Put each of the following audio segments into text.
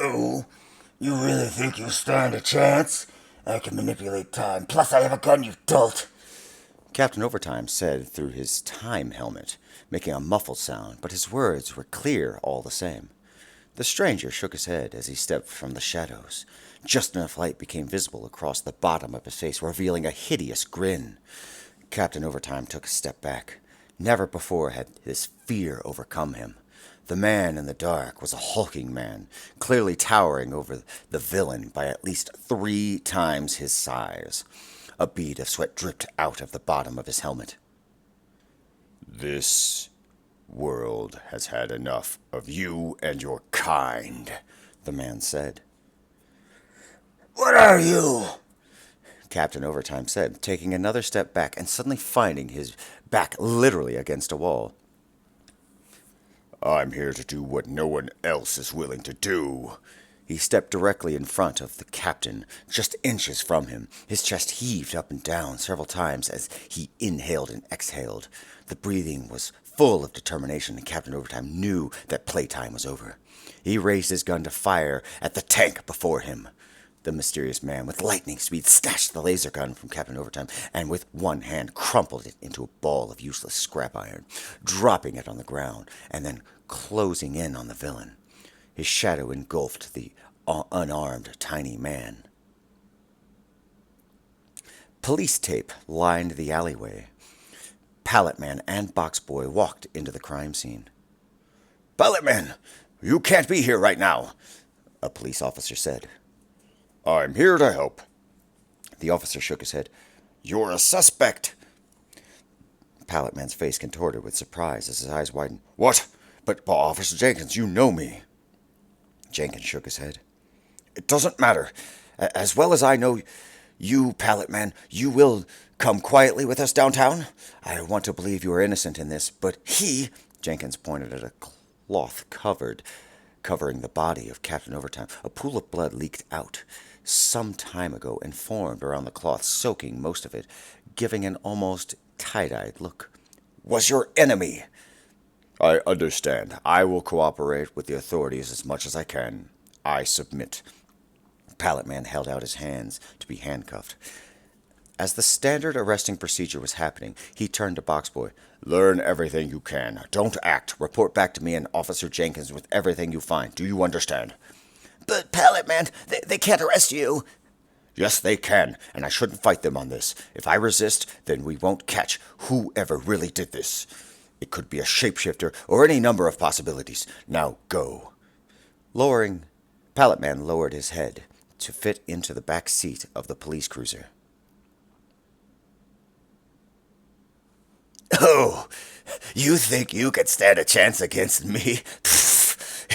You? You really think you stand a chance? I can manipulate time. Plus, I have a gun, you dolt. Captain Overtime said through his time helmet, making a muffled sound, but his words were clear all the same. The stranger shook his head as he stepped from the shadows. Just enough light became visible across the bottom of his face, revealing a hideous grin. Captain Overtime took a step back. Never before had his fear overcome him. The man in the dark was a hulking man, clearly towering over the villain by at least 3 times his size. A bead of sweat dripped out of the bottom of his helmet. "This world has had enough of you and your kind," the man said. What are you? Captain Overtime said, taking another step back and suddenly finding his back literally against a wall. "I'm here to do what no one else is willing to do." He stepped directly in front of the captain, just inches from him. His chest heaved up and down several times as he inhaled and exhaled. The breathing was full of determination, and Captain Overtime knew that playtime was over. He raised his gun to fire at the tank before him. The mysterious man with lightning speed snatched the laser gun from Captain Overtime and with one hand crumpled it into a ball of useless scrap iron, dropping it on the ground and then closing in on the villain. His shadow engulfed the unarmed tiny man. Police tape lined the alleyway. Pallet Man and Box Boy walked into the crime scene. "Pallet Men, you can't be here right now," a police officer said. "I'm here to help." The officer shook his head. "You're a suspect." Pallet Man's face contorted with surprise as his eyes widened. "What? But, Officer Jenkins, you know me." Jenkins shook his head. "It doesn't matter. As well as I know you, Pallet Man, you will come quietly with us downtown? I want to believe you are innocent in this, but he, Jenkins pointed at a cloth covering the body of Captain Overtime. A pool of blood leaked out some time ago and formed around the cloth, soaking most of it, giving an almost tie-dyed look. "Was your enemy." "I understand. I will cooperate with the authorities as much as I can. I submit." Pallet Man held out his hands to be handcuffed. As the standard arresting procedure was happening, he turned to Box Boy. "Learn everything you can. Don't act. Report back to me and Officer Jenkins with everything you find. Do you understand?" But, Pallet Man, they can't arrest you. "Yes, they can, and I shouldn't fight them on this. If I resist, then we won't catch whoever really did this. It could be a shapeshifter or any number of possibilities. Now go." Pallet Man lowered his head to fit into the back seat of the police cruiser. "Oh, you think you could stand a chance against me?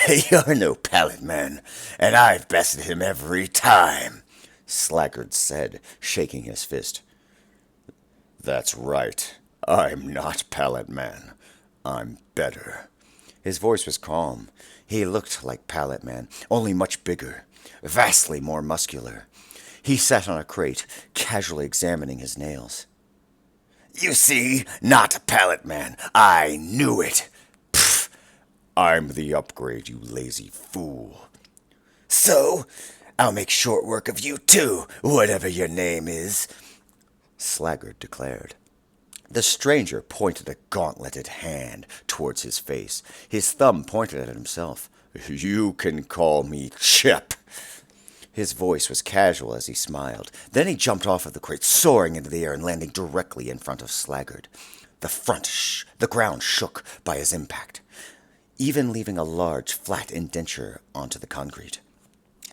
You're no Pallet Man, and I've bested him every time," Slaggard said, shaking his fist. "That's right. I'm not Pallet Man. I'm better." His voice was calm. He looked like Pallet Man, only much bigger, vastly more muscular. He sat on a crate, casually examining his nails. "You see, not Pallet Man. I knew it." "Pfft! I'm the upgrade, you lazy fool." "So, I'll make short work of you too, whatever your name is," Slaggard declared. The stranger pointed a gauntleted hand towards his face. His thumb pointed at himself. "You can call me Chep." His voice was casual as he smiled. Then he jumped off of the crate, soaring into the air and landing directly in front of Slaggard. The ground shook by his impact, even leaving a large, flat indenture onto the concrete.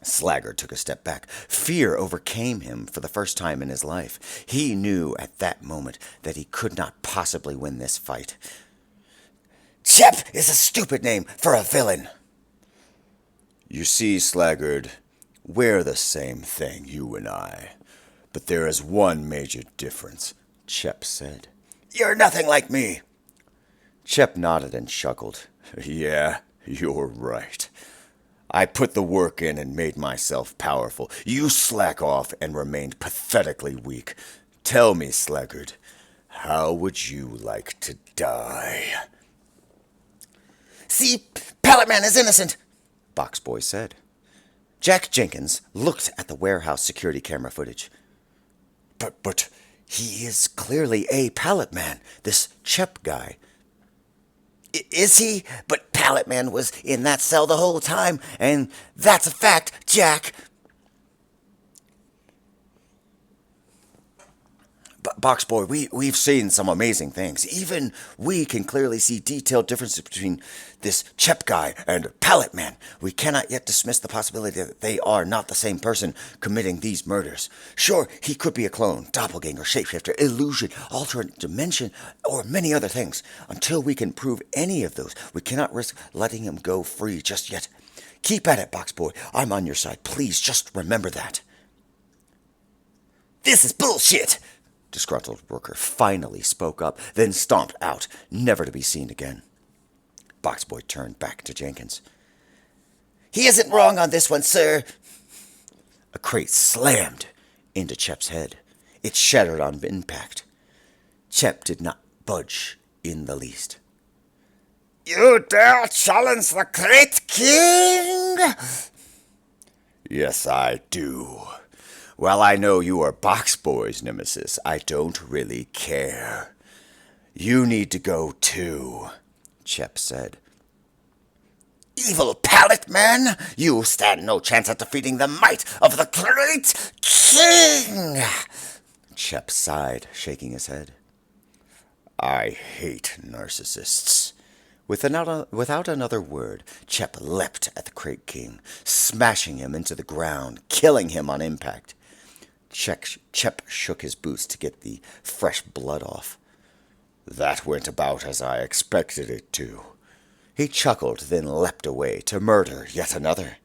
Slaggard took a step back. Fear overcame him for the first time in his life. He knew at that moment that he could not possibly win this fight. "Chep is a stupid name for a villain." "You see, Slaggard, we're the same thing, you and I. But there is one major difference," Chep said. "You're nothing like me." Chep nodded and chuckled. "Yeah, you're right. I put the work in and made myself powerful. You slack off and remained pathetically weak. Tell me, Slaggard, how would you like to die?" "See, Pallet Man is innocent," Box Boy said. Jack Jenkins looked at the warehouse security camera footage. But He is clearly a Pallet Man, this Chep guy. Is he? But Pallet Man was in that cell the whole time, and that's a fact, Jack. Box Boy, we've seen some amazing things. Even we can clearly see detailed differences between this Chep guy and Pallet Man. We cannot yet dismiss the possibility that they are not the same person committing these murders. Sure, he could be a clone, doppelganger, shapeshifter, illusion, alternate dimension, or many other things. Until we can prove any of those, we cannot risk letting him go free just yet. Keep at it, Box Boy. I'm on your side. Please, just remember that. This is bullshit. Disgruntled worker finally spoke up, then stomped out, never to be seen again. Boxboy turned back to Jenkins. He isn't wrong on this one, sir. A crate slammed into Chep's head. It shattered on impact. Chep did not budge in the least. You dare challenge the great king? yes, I do. While I know you are Box Boy's nemesis, I don't really care. You need to go too, Chep said. Evil Pallet Man, you stand no chance at defeating the might of the great king. Chep sighed, shaking his head. I hate narcissists. Without another word, Chep leapt at the Crate King, smashing him into the ground, killing him on impact. Chep shook his boots to get the fresh blood off. That went about as I expected it to. He chuckled, then leapt away to murder yet another.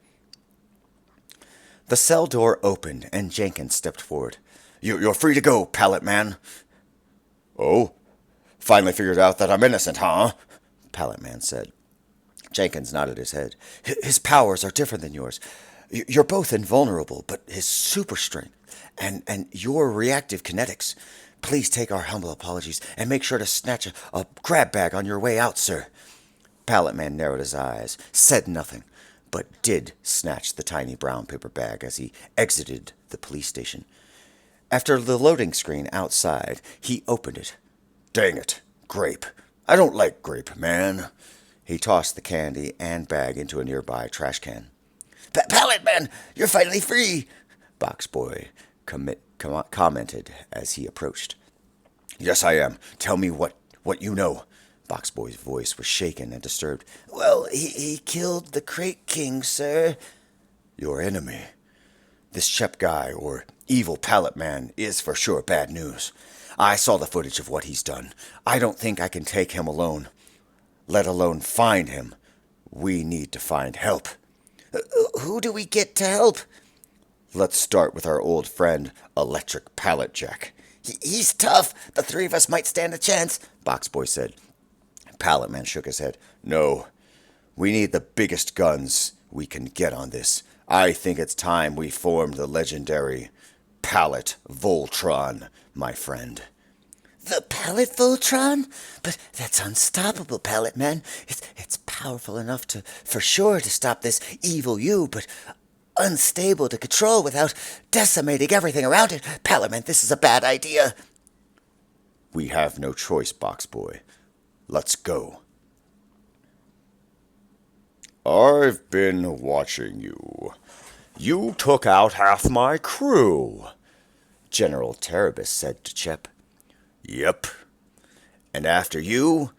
The cell door opened, and Jenkins stepped forward. You're free to go, Pallet Man. Oh? Finally figured out that I'm innocent, huh? Pallet Man said. Jenkins nodded his head. His powers are different than yours. You're both invulnerable, but his super strength and your reactive kinetics. Please take our humble apologies and make sure to snatch a grab bag on your way out, sir. Pallet Man narrowed his eyes, said nothing, but did snatch the tiny brown paper bag as he exited the police station. After the loading screen outside, he opened it. Dang it, grape. I don't like grape, man. He tossed the candy and bag into a nearby trash can. Pallet Man, you're finally free, Box Boy commented as he approached. Yes, I am. Tell me what you know. Box Boy's voice was shaken and disturbed. Well, he killed the Crate King, sir. Your enemy. This Chep guy, or Evil Pallet Man, is for sure bad news. I saw the footage of what he's done. I don't think I can take him alone, let alone find him. We need to find help. Who do we get to help? Let's start with our old friend, Electric Pallet Jack. He's tough. The three of us might stand a chance, Box Boy said. Pallet Man shook his head. No, we need the biggest guns we can get on this. I think it's time we formed the legendary Pallet Voltron, my friend. The Pallet Voltron? But that's unstoppable, Pallet Man. It's powerful enough for sure to stop this evil you, but unstable to control without decimating everything around it. Pallet Man, this is a bad idea. We have no choice, Box Boy. Let's go. I've been watching you. You took out half my crew, General Terabus said to Chep. Yep. And after you,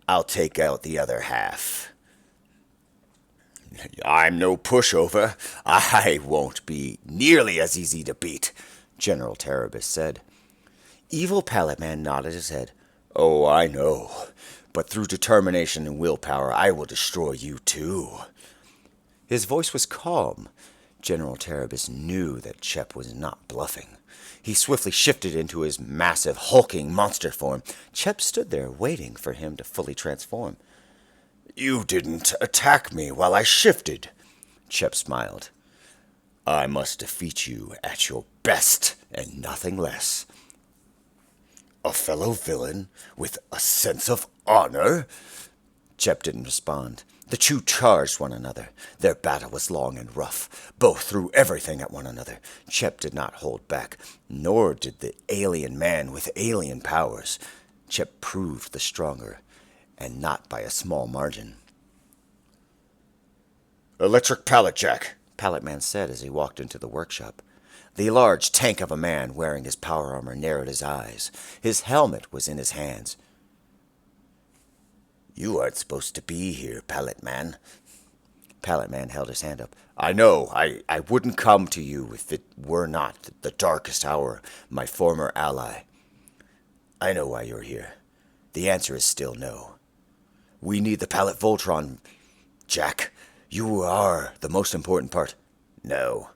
I'll take out the other half. I'm no pushover. I won't be nearly as easy to beat, General Terabus said. Evil Pallet Man nodded his head. Oh, I know. But through determination and willpower, I will destroy you too. His voice was calm. General Terabus knew that Chep was not bluffing. He swiftly shifted into his massive, hulking monster form. Chep stood there, waiting for him to fully transform. You didn't attack me while I shifted, Chep smiled. I must defeat you at your best and nothing less. A fellow villain with a sense of honor? Chep didn't respond. The two charged one another. Their battle was long and rough. Both threw everything at one another. Chep did not hold back, nor did the alien man with alien powers. Chep proved the stronger, and not by a small margin. Electric pallet jack, Pallet Man said as he walked into the workshop. The large tank of a man wearing his power armor narrowed his eyes. His helmet was in his hands. You aren't supposed to be here, Pallet Man. Pallet Man held his hand up. I know. I wouldn't come to you if it were not the darkest hour, my former ally. I know why you're here. The answer is still no. We need the Pallet Voltron, Jack. You are the most important part. No.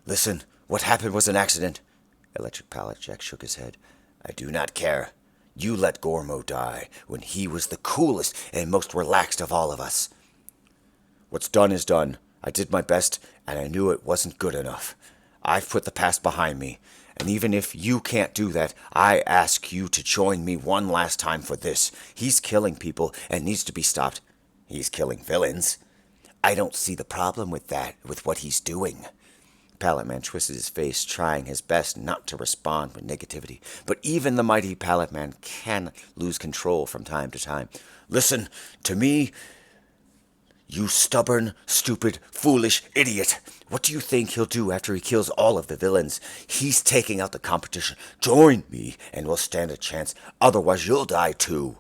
Listen, what happened was an accident. Electric Pallet Jack shook his head. I do not care. You let Gormo die when he was the coolest and most relaxed of all of us. What's done is done. I did my best, and I knew it wasn't good enough. I've put the past behind me, and even if you can't do that, I ask you to join me one last time for this. He's killing people and needs to be stopped. He's killing villains. I don't see the problem with that, with what he's doing. Pallet Man twisted his face, trying his best not to respond with negativity. But even the mighty Pallet Man can lose control from time to time. Listen to me, you stubborn, stupid, foolish idiot. What do you think he'll do after he kills all of the villains? He's taking out the competition. Join me, and we'll stand a chance. Otherwise, you'll die too.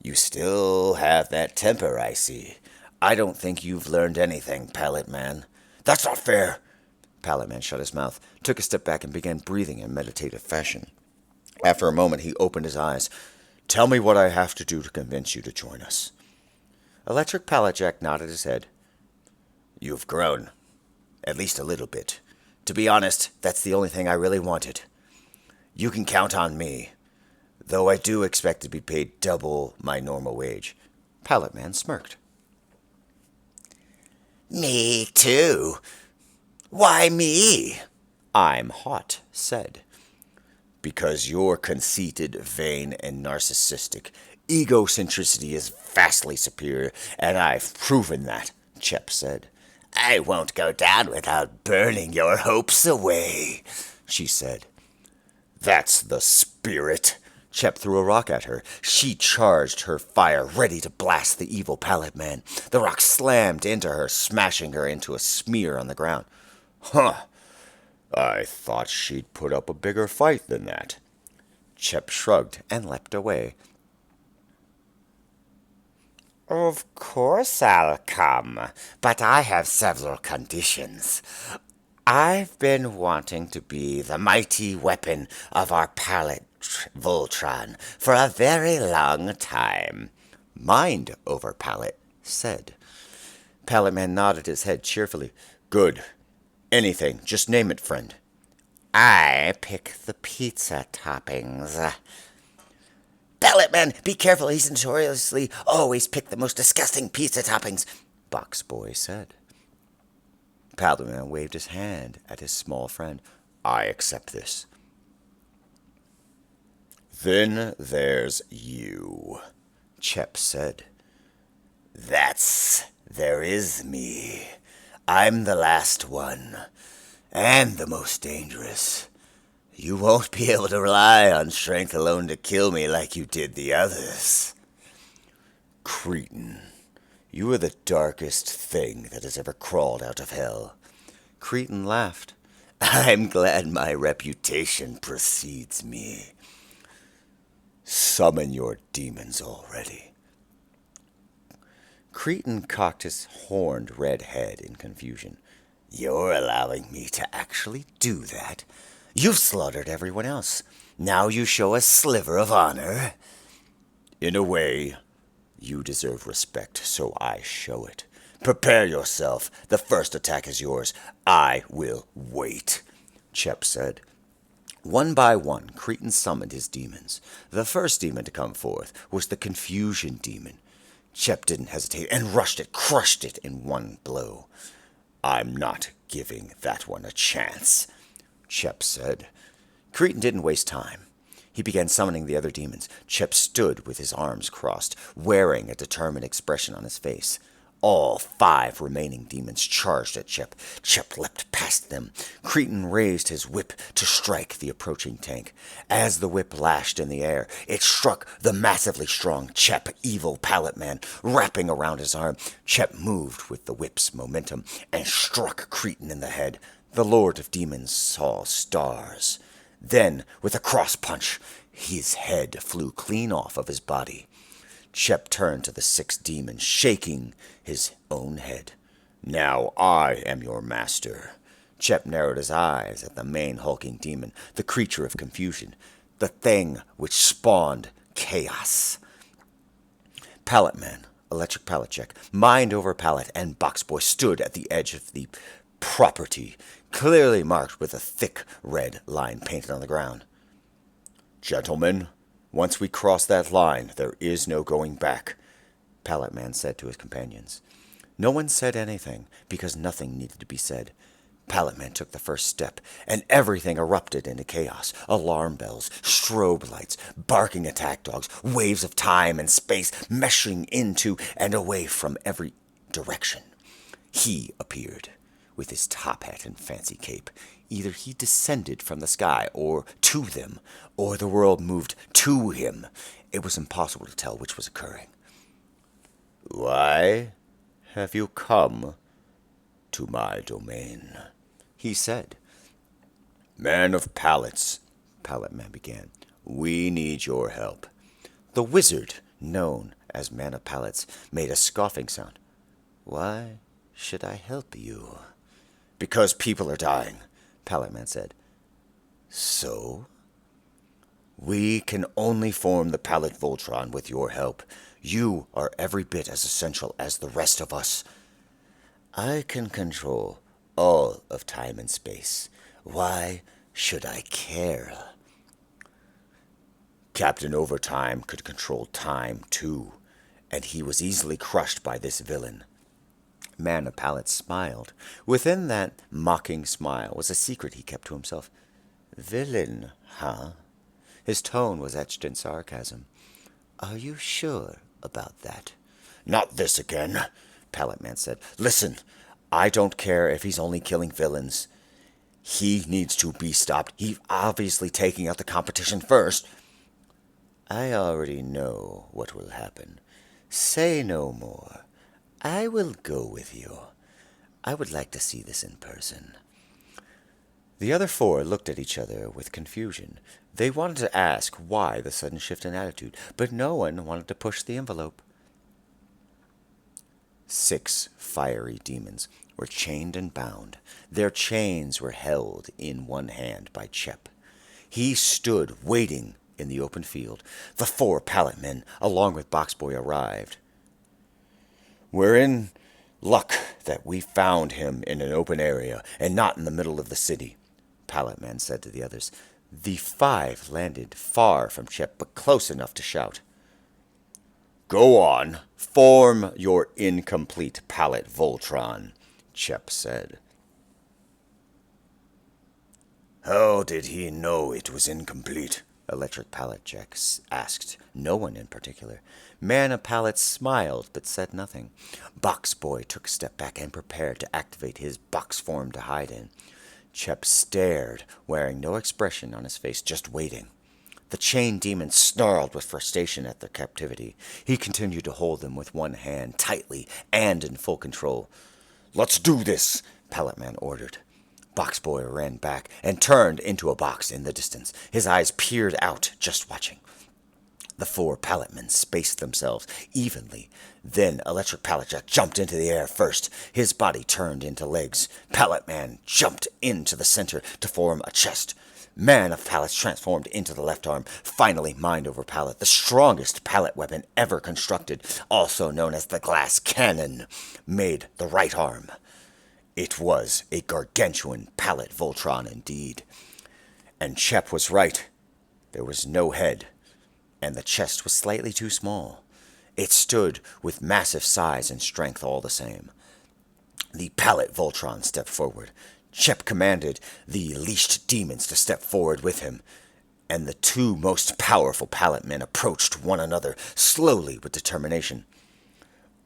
You still have that temper, I see. I don't think you've learned anything, Pallet Man. That's not fair. Pallet Man shut his mouth, took a step back, and began breathing in meditative fashion. After a moment, he opened his eyes. Tell me what I have to do to convince you to join us. Electric Pallet Jack nodded his head. You've grown. At least a little bit. To be honest, that's the only thing I really wanted. You can count on me, though I do expect to be paid double my normal wage. Pallet Man smirked. Me too. Why me? I'm hot, said. Because you're conceited, vain, and narcissistic. Egocentricity is vastly superior, and I've proven that, Chep said. I won't go down without burning your hopes away, she said. That's the spirit. Chep threw a rock at her. She charged her fire, ready to blast the evil Pallet Man. The rock slammed into her, smashing her into a smear on the ground. Huh. I thought she'd put up a bigger fight than that. Chep shrugged and leapt away. Of course I'll come, but I have several conditions. I've been wanting to be the mighty weapon of our Pallet Voltron for a very long time. Mind over Pallet, said. Pallet Man nodded his head cheerfully. Good. Anything. Just name it, friend. I pick the pizza toppings. Pallet Man, be careful. He's notoriously always picked the most disgusting pizza toppings, Box Boy said. Pallet Man waved his hand at his small friend. I accept this. Then there's you, Chep said. There is me. I'm the last one, and the most dangerous. You won't be able to rely on strength alone to kill me like you did the others. Cretin, you are the darkest thing that has ever crawled out of hell. Cretin laughed. I'm glad my reputation precedes me. Summon your demons already. Cretin cocked his horned red head in confusion. You're allowing me to actually do that? You've slaughtered everyone else. Now you show a sliver of honor? In a way, you deserve respect, so I show it. Prepare yourself. The first attack is yours. I will wait, Chep said. One by one, Cretin summoned his demons. The first demon to come forth was the Confusion Demon. Chep didn't hesitate and rushed it, crushed it in one blow. I'm not giving that one a chance, Chep said. Cretin didn't waste time. He began summoning the other demons. Chep stood with his arms crossed, wearing a determined expression on his face. All 5 remaining demons charged at Chep. Chep leapt past them. Cretan raised his whip to strike the approaching tank. As the whip lashed in the air, it struck the massively strong Chep, Evil Pallet Man, wrapping around his arm. Chep moved with the whip's momentum and struck Cretan in the head. The Lord of Demons saw stars. Then, with a cross punch, his head flew clean off of his body. Chep turned to the 6 demons, shaking his own head. "Now I am your master." Chep narrowed his eyes at the main hulking demon, the creature of confusion, the thing which spawned chaos. Pallet Man, Electric Pallet Check, Mind Over Pallet, and Box Boy stood at the edge of the property, clearly marked with a thick red line painted on the ground. "Gentlemen, once we cross that line, there is no going back," Pallet Man said to his companions. No one said anything, because nothing needed to be said. Pallet Man took the first step, and everything erupted into chaos. Alarm bells, strobe lights, barking attack dogs, waves of time and space meshing into and away from every direction. He appeared, with his top hat and fancy cape. Either he descended from the sky, or to them, or the world moved to him. It was impossible to tell which was occurring. "Why have you come to my domain?" he said. "Man of pallets," Pallet Man began, "we need your help." The wizard, known as Man of Pallets, made a scoffing sound. "Why should I help you?" "Because people are dying," Pallet Man said. "So? We can only form the Pallet Voltron with your help. You are every bit as essential as the rest of us." "I can control all of time and space. Why should I care?" Captain Overtime could control time, too, and he was easily crushed by this villain. Man of Pallet smiled. Within that mocking smile was a secret he kept to himself. "Villain, huh?" His tone was etched in sarcasm. "Are you sure about that?" "Not this again," Pallet Man said. "Listen, I don't care if he's only killing villains. He needs to be stopped. He's obviously taking out the competition first." "I already know what will happen. Say no more. I will go with you. I would like to see this in person." The other 4 looked at each other with confusion. They wanted to ask why the sudden shift in attitude, but no one wanted to push the envelope. 6 fiery demons were chained and bound. Their chains were held in one hand by Chep. He stood waiting in the open field. The 4 Pallet Men, along with Box Boy, arrived. "We're in luck that we found him in an open area and not in the middle of the city," Pallet Man said to the others. The 5 landed far from Chep, but close enough to shout. "Go on, form your incomplete Pallet Voltron," Chep said. "How did he know it was incomplete?" Electric Pallet Check asked. No one in particular. Man of Pallet smiled, but said nothing. Box Boy took a step back and prepared to activate his box form to hide in. Chep stared, wearing no expression on his face, just waiting. The chained demons snarled with frustration at their captivity. He continued to hold them with one hand, tightly and in full control. "Let's do this," Pallet Man ordered. Box Boy ran back and turned into a box in the distance. His eyes peered out, just watching. The 4 Pallet Men spaced themselves evenly. Then Electric Pallet Jack jumped into the air first. His body turned into legs. Pallet Man jumped into the center to form a chest. Man of Pallets transformed into the left arm. Finally, Mind Over Pallet, the strongest pallet weapon ever constructed, also known as the Glass Cannon, made the right arm. It was a gargantuan Pallet Voltron indeed. And Chep was right. There was no head, and the chest was slightly too small. It stood with massive size and strength all the same. The Pallet Voltron stepped forward. Chep commanded the leashed demons to step forward with him. and the two most powerful Pallet Men approached one another slowly with determination.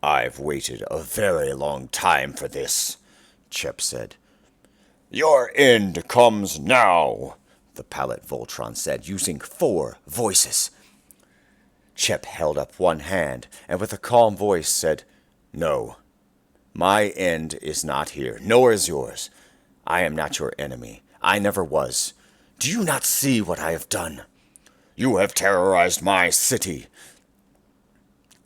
I've waited a very long time for this, Chep said. Your end comes now, the Pallet Voltron said, using 4 voices. Chep held up one hand and with a calm voice said, "No, my end is not here, nor is yours. I am not your enemy. I never was. Do you not see what I have done? You have terrorized my city.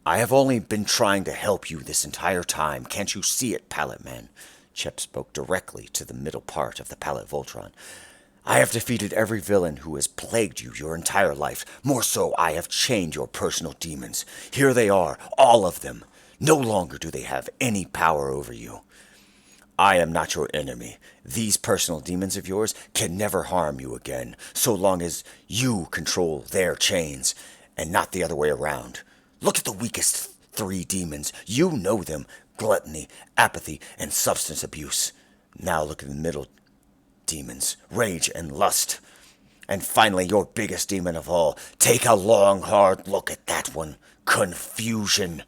I have only been trying to help you this entire time. Can't you see it, Pallet Man?" Chep spoke directly to the middle part of the Pallet Voltron. "I have defeated every villain who has plagued you your entire life. More so, I have chained your personal demons. Here they are, all of them. No longer do they have any power over you. I am not your enemy. These personal demons of yours can never harm you again, so long as you control their chains, and not the other way around. Look at the weakest 3 demons. You know them: gluttony, apathy, and substance abuse. Now look at the middle demons: rage and lust. And finally, your biggest demon of all. Take a long, hard look at that one: confusion.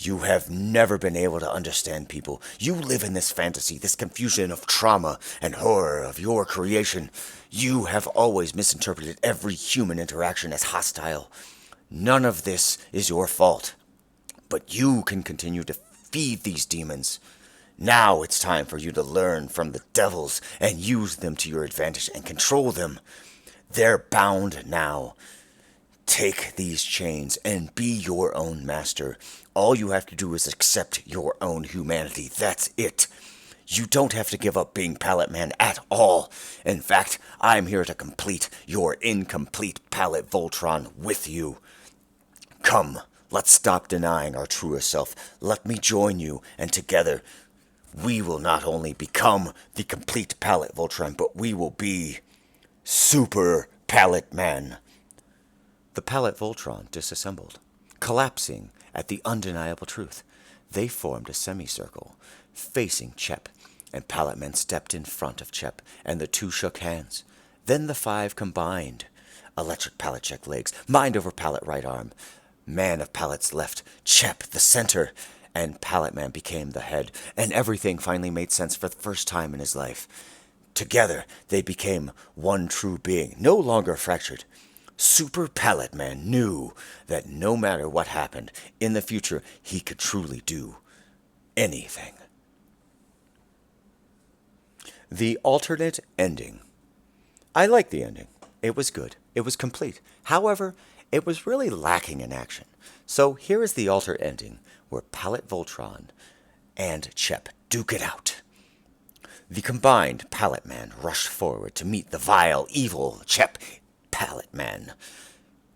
You have never been able to understand people. You live in this fantasy, this confusion of trauma and horror of your creation. You have always misinterpreted every human interaction as hostile. None of this is your fault. But you can continue to feed these demons. Now it's time for you to learn from the devils and use them to your advantage and control them. They're bound now. Take these chains and be your own master. All you have to do is accept your own humanity. That's it. You don't have to give up being Pallet Man at all. In fact, I'm here to complete your incomplete Pallet Voltron with you. Come, let's stop denying our truest self. Let me join you, and together we will not only become the complete Pallet Voltron, but we will be Super Pallet Man." The Pallet Voltron disassembled, collapsing at the undeniable truth. They formed a semicircle, facing Chep, and Pallet Men stepped in front of Chep, and the two shook hands. Then the 5 combined. Electric Pallet check legs, mind over Pallet right arm, Man of Pallets left, Chep the center, and Pallet Man became the head, and everything finally made sense for the first time in his life. Together, they became one true being, no longer fractured. Super Pallet Man knew that no matter what happened, in the future he could truly do anything. The alternate ending. I liked the ending. It was good. It was complete. However, it was really lacking in action. So here is the alternate ending, where Pallet Voltron and Chep duke it out. The combined Pallet Man rushed forward to meet the vile, evil Chep Pallet Man.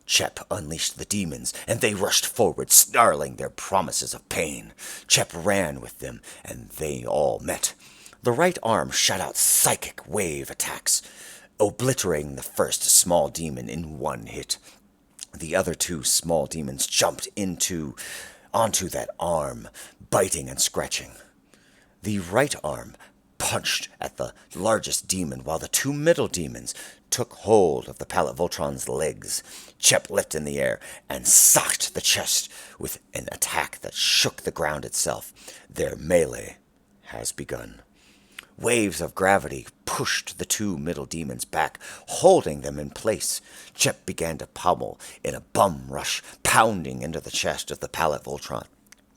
Chep unleashed the demons, and they rushed forward, snarling their promises of pain. Chep ran with them, and they all met. The right arm shot out psychic wave attacks, obliterating the first small demon in one hit. The other 2 small demons jumped onto that arm, biting and scratching. The right arm punched at the largest demon, while the 2 middle demons took hold of the Pallet Voltron's legs. Chep leapt in the air and socked the chest with an attack that shook the ground itself. Their melee has begun. Waves of gravity pushed the 2 middle demons back, holding them in place. Chep began to pummel in a bum rush, pounding into the chest of the Pallet Voltron.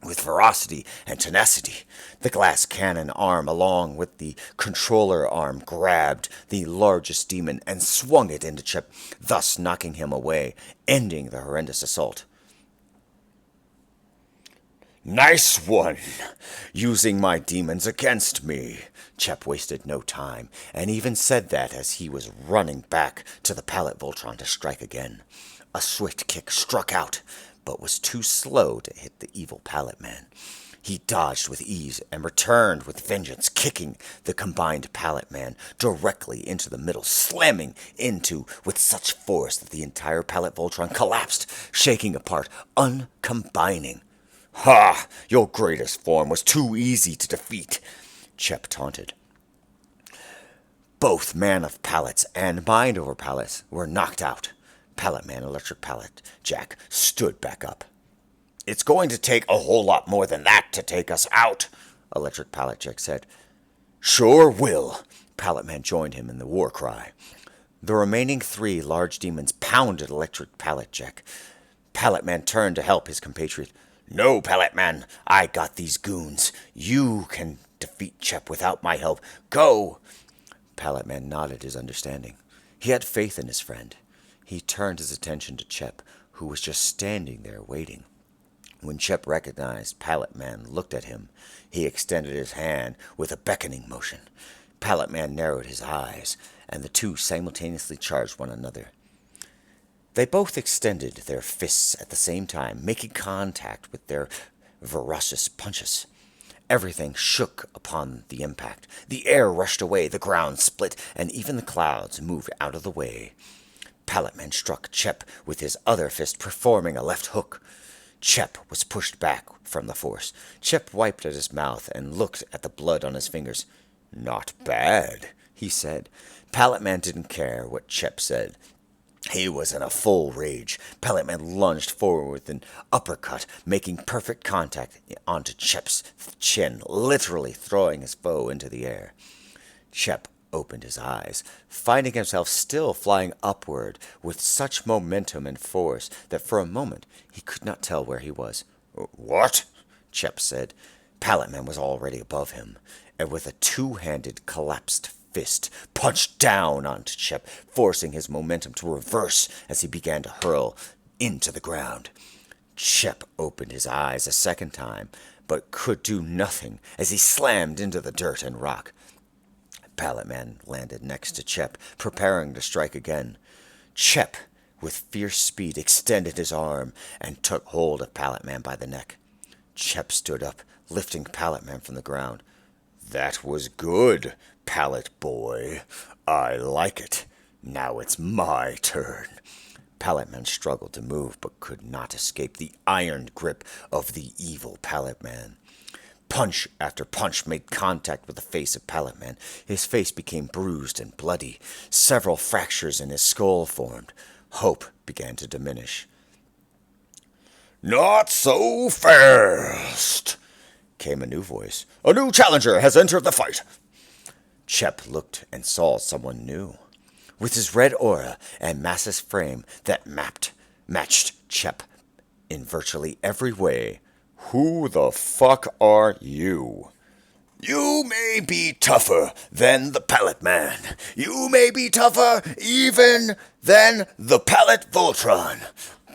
With ferocity and tenacity, the glass cannon arm along with the controller arm grabbed the largest demon and swung it into Chep, thus knocking him away, ending the horrendous assault. Nice one! Using my demons against me. Chep wasted no time, and even said that as he was running back to the Pallet Voltron to strike again. A swift kick struck out, but was too slow to hit the evil Pallet Man. He dodged with ease and returned with vengeance, kicking the combined Pallet Man directly into the middle, slamming into with such force that the entire Pallet Voltron collapsed, shaking apart, uncombining. Ha! Your greatest form was too easy to defeat, Chep taunted. Both Man of Pallets and Mind Over Pallets were knocked out. Pallet Man Electric Pallet Jack stood back up. It's going to take a whole lot more than that to take us out, Electric Pallet Jack said. Sure will. Pallet Man joined him in the war cry. The remaining 3 large demons pounded Electric Pallet Jack. Pallet Man turned to help his compatriot. No, Pallet Man, I got these goons. You can defeat Chep without my help. Go! Pallet Man nodded his understanding. He had faith in his friend. He turned his attention to Chep, who was just standing there waiting. When Chep recognized Pallet Man looked at him, he extended his hand with a beckoning motion. Pallet Man narrowed his eyes, and the two simultaneously charged one another. They both extended their fists at the same time, making contact with their ferocious punches. Everything shook upon the impact. The air rushed away, the ground split, and even the clouds moved out of the way. Pallet Man struck Chep with his other fist, performing a left hook. Chep was pushed back from the force. Chep wiped at his mouth and looked at the blood on his fingers. Not bad, he said. Pallet Man didn't care what Chep said. He was in a full rage. Pallet Man lunged forward with an uppercut, making perfect contact onto Chep's chin, literally throwing his foe into the air. Chep opened his eyes, finding himself still flying upward with such momentum and force that for a moment he could not tell where he was. What? Chep said. Pallet Man was already above him, and with a two-handed collapsed fist punched down onto Chep, forcing his momentum to reverse as he began to hurl into the ground. Chep opened his eyes a second time, but could do nothing as he slammed into the dirt and rock. Pallet Man landed next to Chep, preparing to strike again. Chep, with fierce speed, extended his arm and took hold of Pallet Man by the neck. Chep stood up, lifting Pallet Man from the ground. That was good, Pallet Boy. I like it. Now it's my turn. Pallet Man struggled to move, but could not escape the iron grip of the evil Pallet Man. Punch after punch made contact with the face of Pallet Man. His face became bruised and bloody. Several fractures in his skull formed. Hope began to diminish. Not so fast, came a new voice. A new challenger has entered the fight. Chep looked and saw someone new. With his red aura and massive frame that matched Chep in virtually every way. Who the fuck are you? You may be tougher than the Pallet Man. You may be tougher even than the Pallet Voltron.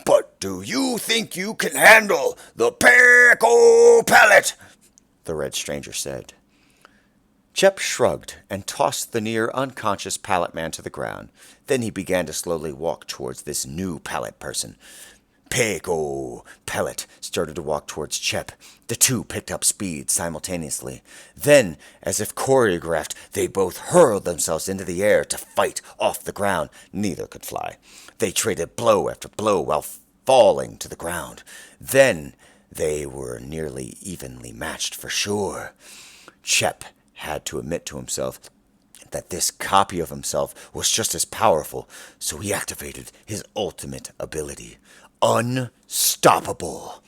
But do you think you can handle the Pickle Pallet? The red stranger said. Chep shrugged and tossed the near unconscious Pallet Man to the ground. Then he began to slowly walk towards this new pallet person. Pickle Pallet started to walk towards Chep. The two picked up speed simultaneously. Then, as if choreographed, they both hurled themselves into the air to fight off the ground. Neither could fly. They traded blow after blow while falling to the ground. Then they were nearly evenly matched for sure. Chep had to admit to himself that this copy of himself was just as powerful, so he activated his ultimate ability. Unstoppable.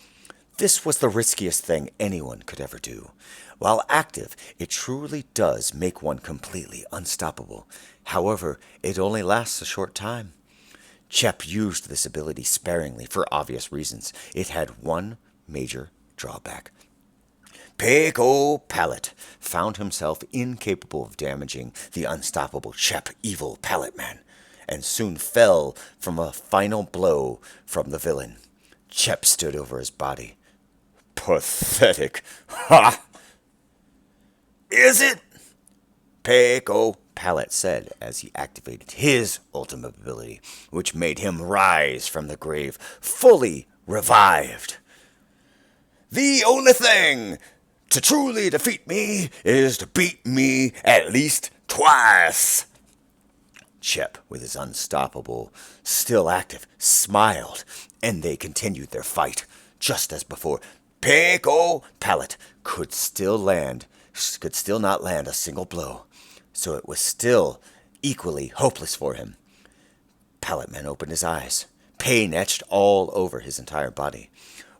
This was the riskiest thing anyone could ever do. While active, it truly does make one completely unstoppable. However, it only lasts a short time. Chep used this ability sparingly for obvious reasons. It had one major drawback. Pickle Pallet found himself incapable of damaging the unstoppable Chep Evil Pallet Man, and soon fell from a final blow from the villain. Chep stood over his body. Pathetic. Ha! Is it? Pickle Pallet said as he activated his ultimate ability, which made him rise from the grave, fully revived. The only thing to truly defeat me is to beat me at least twice. Chep, with his unstoppable, still active, smiled, and they continued their fight, just as before. Pickle Pallet could still not land a single blow. so it was still equally hopeless for him. Pallet Man opened his eyes. Pain etched all over his entire body.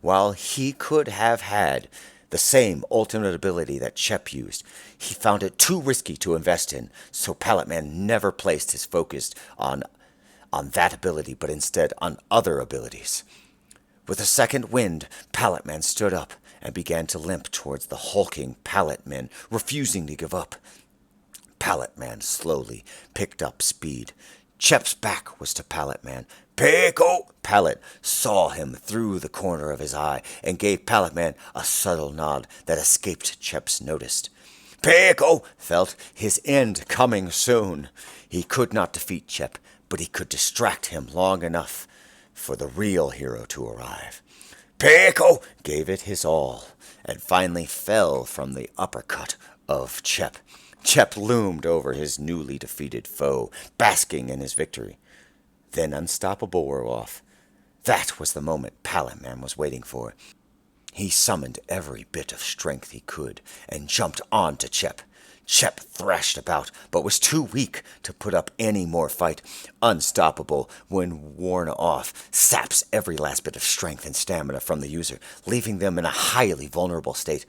While he could have had the same ultimate ability that Chep used, he found it too risky to invest in, so Pallet Man never placed his focus on that ability, but instead on other abilities. With a second wind, Pallet Man stood up and began to limp towards the hulking Pallet Men, refusing to give up. Pallet Man slowly picked up speed. Chep's back was to Pallet Man. "Pickle!" Pallet saw him through the corner of his eye and gave Pallet Man a subtle nod that escaped Chep's notice. Pickle felt his end coming soon. He could not defeat Chep, but he could distract him long enough for the real hero to arrive. Pickle gave it his all and finally fell from the uppercut of Chep. Chep loomed over his newly defeated foe, basking in his victory. Then Unstoppable wore off. That was the moment Pallet Man was waiting for. He summoned every bit of strength he could and jumped on to Chep. Chep thrashed about, but was too weak to put up any more fight. Unstoppable, when worn off, saps every last bit of strength and stamina from the user, leaving them in a highly vulnerable state.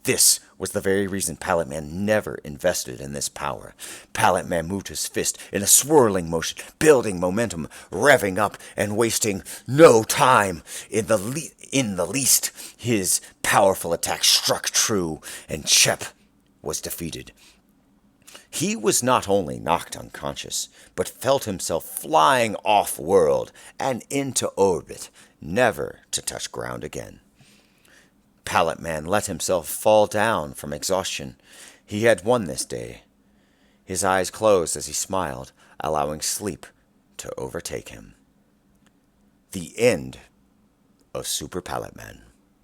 This was the very reason Pallet Man never invested in this power. Pallet Man moved his fist in a swirling motion, building momentum, revving up and wasting no time. In the least, his powerful attack struck true, and Chep was defeated. He was not only knocked unconscious, but felt himself flying off-world and into orbit, never to touch ground again. Pallet Man let himself fall down from exhaustion. He had won this day. His eyes closed as he smiled, allowing sleep to overtake him. The end of Super Pallet Man.